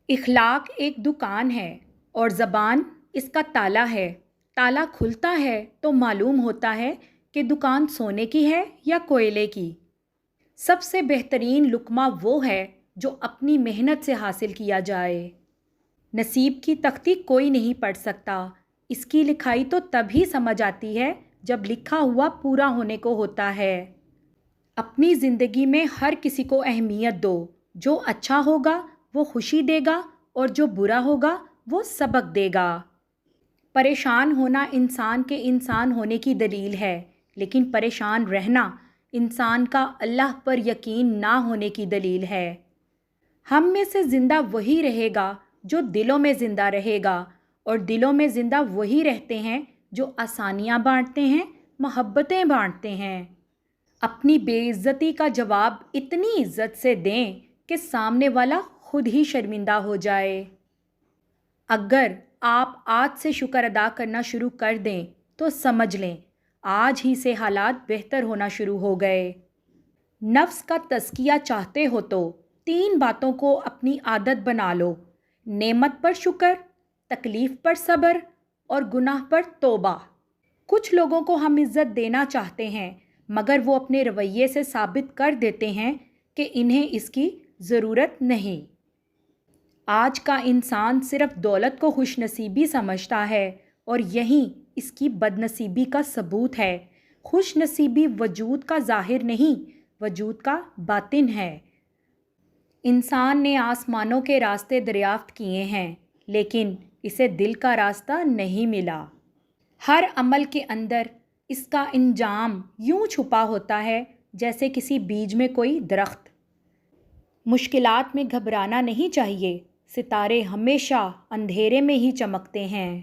اخلاق ایک دکان ہے اور زبان اس کا تالا ہے۔ تالا کھلتا ہے تو معلوم ہوتا ہے کہ دکان سونے کی ہے یا کوئلے کی۔ سب سے بہترین لقمہ وہ ہے جو اپنی محنت سے حاصل کیا جائے۔ نصیب کی تختی کوئی نہیں پڑھ سکتا، اس کی لکھائی تو تبھی سمجھ آتی ہے جب لکھا ہوا پورا ہونے کو ہوتا ہے۔ اپنی زندگی میں ہر کسی کو اہمیت دو، جو اچھا ہوگا وہ خوشی دے گا اور جو برا ہوگا وہ سبق دے گا۔ پریشان ہونا انسان کے انسان ہونے کی دلیل ہے، لیکن پریشان رہنا انسان کا اللہ پر یقین نہ ہونے کی دلیل ہے۔ ہم میں سے زندہ وہی رہے گا جو دلوں میں زندہ رہے گا، اور دلوں میں زندہ وہی رہتے ہیں جو آسانیاں بانٹتے ہیں، محبتیں بانٹتے ہیں۔ اپنی بے عزتی کا جواب اتنی عزت سے دیں کہ سامنے والا خود ہی شرمندہ ہو جائے۔ اگر آپ آج سے شکر ادا کرنا شروع کر دیں تو سمجھ لیں آج ہی سے حالات بہتر ہونا شروع ہو گئے۔ نفس کا تزکیہ چاہتے ہو تو 3 باتوں کو اپنی عادت بنا لو: نعمت پر شکر، تکلیف پر صبر اور گناہ پر توبہ۔ کچھ لوگوں کو ہم عزت دینا چاہتے ہیں مگر وہ اپنے رویے سے ثابت کر دیتے ہیں کہ انہیں اس کی ضرورت نہیں۔ آج کا انسان صرف دولت کو خوش نصیبی سمجھتا ہے اور یہی اس کی بد نصیبی کا ثبوت ہے۔ خوش نصیبی وجود کا ظاہر نہیں، وجود کا باطن ہے۔ انسان نے آسمانوں کے راستے دریافت کیے ہیں لیکن اسے دل کا راستہ نہیں ملا۔ ہر عمل کے اندر اس کا انجام یوں چھپا ہوتا ہے جیسے کسی بیج میں کوئی درخت۔ مشکلات میں گھبرانا نہیں چاہیے، ستارے ہمیشہ اندھیرے میں ہی چمکتے ہیں۔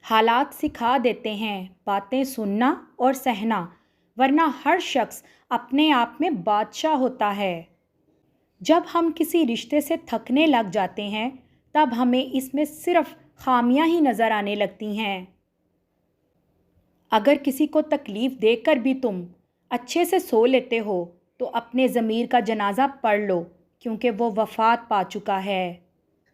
حالات سکھا دیتے ہیں باتیں سننا اور سہنا، ورنہ ہر شخص اپنے آپ میں بادشاہ ہوتا ہے۔ جب ہم کسی رشتے سے تھکنے لگ جاتے ہیں تب ہمیں اس میں صرف خامیاں ہی نظر آنے لگتی ہیں۔ اگر کسی کو تکلیف دے کر بھی تم اچھے سے سو لیتے ہو تو اپنے ضمیر کا جنازہ پڑھ لو، کیونکہ وہ وفات پا چکا ہے۔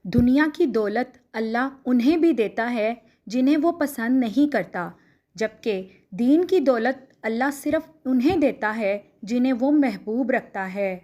دنیا کی دولت اللہ انہیں بھی دیتا ہے جنہیں وہ پسند نہیں کرتا، جبکہ دین کی دولت اللہ صرف انہیں دیتا ہے جنہیں وہ محبوب رکھتا ہے۔